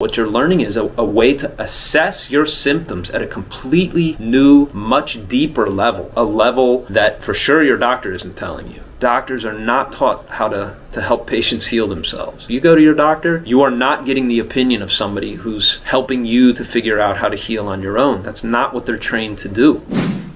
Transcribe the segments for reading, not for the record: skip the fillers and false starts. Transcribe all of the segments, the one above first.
What you're learning is a way to assess your symptoms at a completely new, much deeper level. A level that for sure your doctor isn't telling you. Doctors are not taught how to help patients heal themselves. You go to your doctor, you are not getting the opinion of somebody who's helping you to figure out how to heal on your own. That's not what they're trained to do.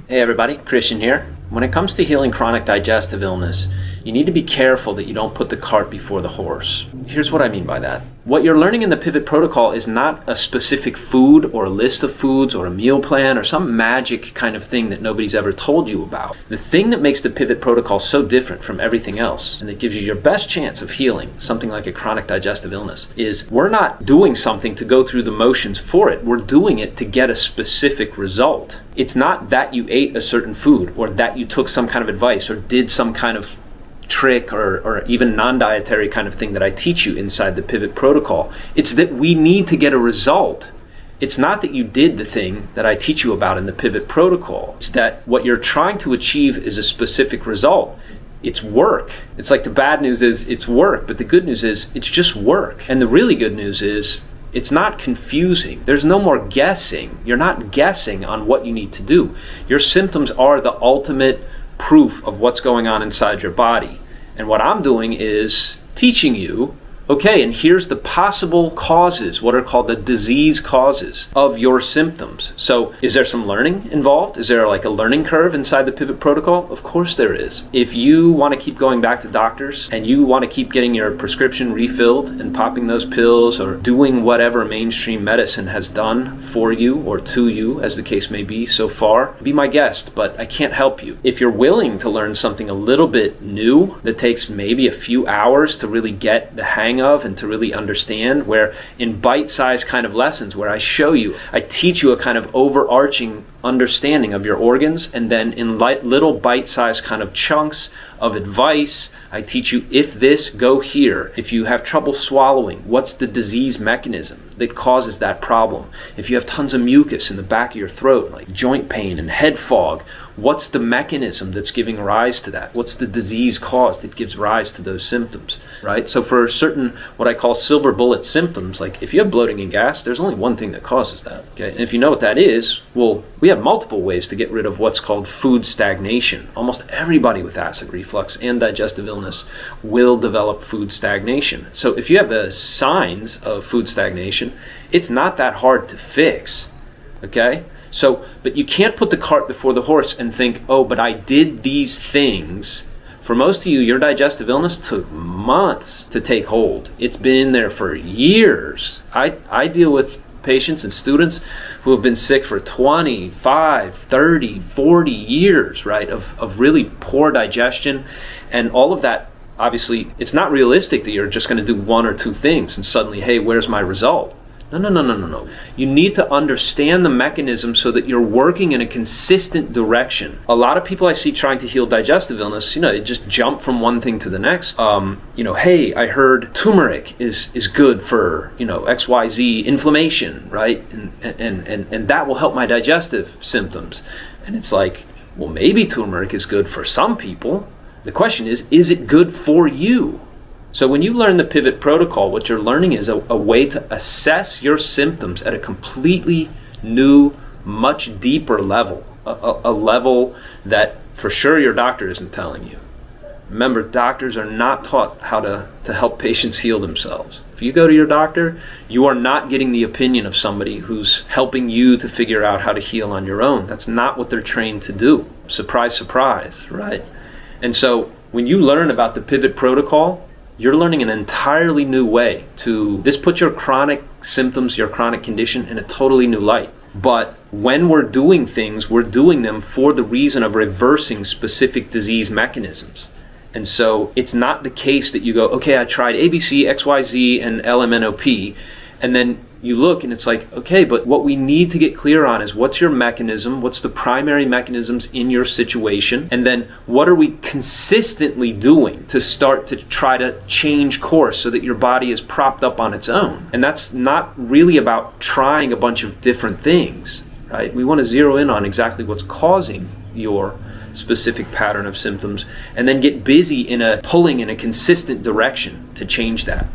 Hey everybody, Christian here. When it comes to healing chronic digestive illness, you need to be careful that you don't put the cart before the horse. Here's what I mean by that. What you're learning in the Pivot Protocol is not a specific food or a list of foods or a meal plan or some magic kind of thing that nobody's ever told you about. The thing that makes the Pivot Protocol so different from everything else, and that gives you your best chance of healing something like a chronic digestive illness, is we're not doing something to go through the motions for it. We're doing it to get a specific result. It's not that you ate a certain food or that you took some kind of advice or did some kind of trick or even non-dietary kind of thing that I teach you inside the Pivot Protocol. It's that we need to get a result. It's not that you did the thing that I teach you about in the Pivot Protocol. It's that what you're trying to achieve is a specific result. It's work. It's like the bad news is it's work, but the good news is it's just work. And the really good news is it's not confusing. There's no more guessing. You're not guessing on what you need to do. Your symptoms are the ultimate proof of what's going on inside your body. And what I'm doing is teaching you, okay, and here's the possible causes, what are called the disease causes of your symptoms. So is there some learning involved? Is there like a learning curve inside the Pivot Protocol? Of course there is. If you want to keep going back to doctors and you want to keep getting your prescription refilled and popping those pills or doing whatever mainstream medicine has done for you or to you, as the case may be so far, be my guest, but I can't help you. If you're willing to learn something a little bit new that takes maybe a few hours to really get the hang of and to really understand, where in bite-sized kind of lessons where I show you, I teach you a kind of overarching understanding of your organs, and then in little bite-sized kind of chunks of advice, I teach you, if this, go here. If you have trouble swallowing, what's the disease mechanism that causes that problem? If you have tons of mucus in the back of your throat, like joint pain and head fog, what's the mechanism that's giving rise to that? What's the disease cause that gives rise to those symptoms, right? So for certain, what I call silver bullet symptoms, like if you have bloating and gas, there's only one thing that causes that, okay? And if you know what that is, well, we have multiple ways to get rid of what's called food stagnation. Almost everybody with acid reflux and digestive illness will develop food stagnation. So if you have the signs of food stagnation, it's not that hard to fix, okay? So, but you can't put the cart before the horse and think, oh, but I did these things. For most of you, your digestive illness took months to take hold. It's been in there for years. I deal with patients and students who have been sick for 25, 30, 40 years, right, of really poor digestion. And all of that, obviously, it's not realistic that you're just going to do one or two things and suddenly, hey, where's my result? No. You need to understand the mechanism so that you're working in a consistent direction. A lot of people I see trying to heal digestive illness, they just jump from one thing to the next. Hey, I heard turmeric is good for, XYZ inflammation, right? And that will help my digestive symptoms. And it's like, well, maybe turmeric is good for some people. The question is it good for you? So when you learn the Pivot Protocol, what you're learning is a way to assess your symptoms at a completely new, much deeper level, a level that for sure your doctor isn't telling you. Remember, doctors are not taught how to help patients heal themselves. If you go to your doctor, you are not getting the opinion of somebody who's helping you to figure out how to heal on your own. That's not what they're trained to do. Surprise, surprise, right? And so when you learn about the Pivot Protocol, you're learning an entirely new way this puts your chronic symptoms, your chronic condition in a totally new light. But when we're doing things, we're doing them for the reason of reversing specific disease mechanisms. And so it's not the case that you go, okay, I tried ABC, XYZ, and LMNOP, and then you look and it's like, okay, but what we need to get clear on is what's your mechanism, what's the primary mechanisms in your situation, and then what are we consistently doing to start to try to change course so that your body is propped up on its own. And that's not really about trying a bunch of different things, right? We want to zero in on exactly what's causing your specific pattern of symptoms and then get busy pulling in a consistent direction to change that.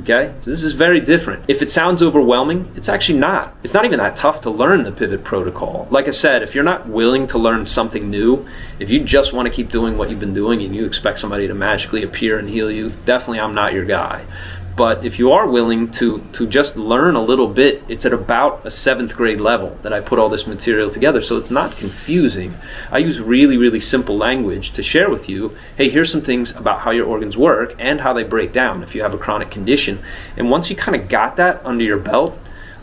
Okay, so this is very different. If it sounds overwhelming, it's actually not. It's not even that tough to learn the pivot protocol. Like I said, if you're not willing to learn something new, if you just want to keep doing what you've been doing and you expect somebody to magically appear and heal you, definitely I'm not your guy. But if you are willing to just learn a little bit, it's at about a 7th grade level that I put all this material together, so it's not confusing. I use really, really simple language to share with you, hey, here's some things about how your organs work and how they break down if you have a chronic condition. And once you kind of got that under your belt,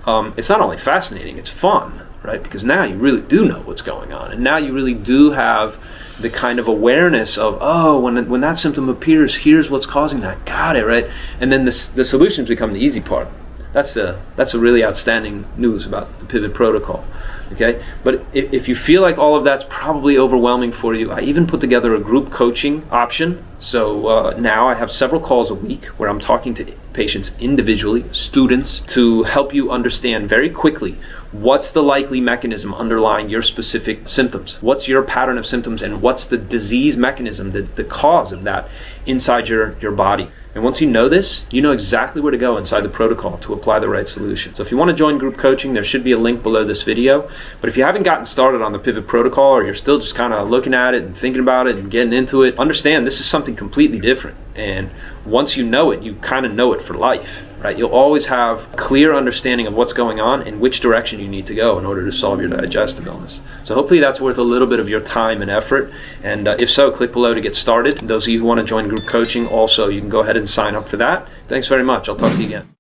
it's not only fascinating, it's fun, right? Because now you really do know what's going on, and now you really do have the kind of awareness of, oh, when that symptom appears, here's what's causing that. Got it, right? And then the solutions become the easy part. That's a really outstanding news about the pivot protocol. Okay, but if you feel like all of that's probably overwhelming for you, I even put together a group coaching option. So now I have several calls a week where I'm talking to patients individually, students, to help you understand very quickly what's the likely mechanism underlying your specific symptoms, what's your pattern of symptoms, and what's the disease mechanism, the cause of that inside your body. And once you know this, you know exactly where to go inside the protocol to apply the right solution. So if you want to join group coaching, there should be a link below this video. But if you haven't gotten started on the pivot protocol, or you're still just kind of looking at it and thinking about it and getting into it, understand this is something completely different. And once you know it, you kind of know it for life, right? You'll always have a clear understanding of what's going on and which direction you need to go in order to solve your digestive illness. So hopefully that's worth a little bit of your time and effort. And if so, click below to get started. Those of you who want to join group coaching, also, you can go ahead and sign up for that. Thanks very much. I'll talk to you again.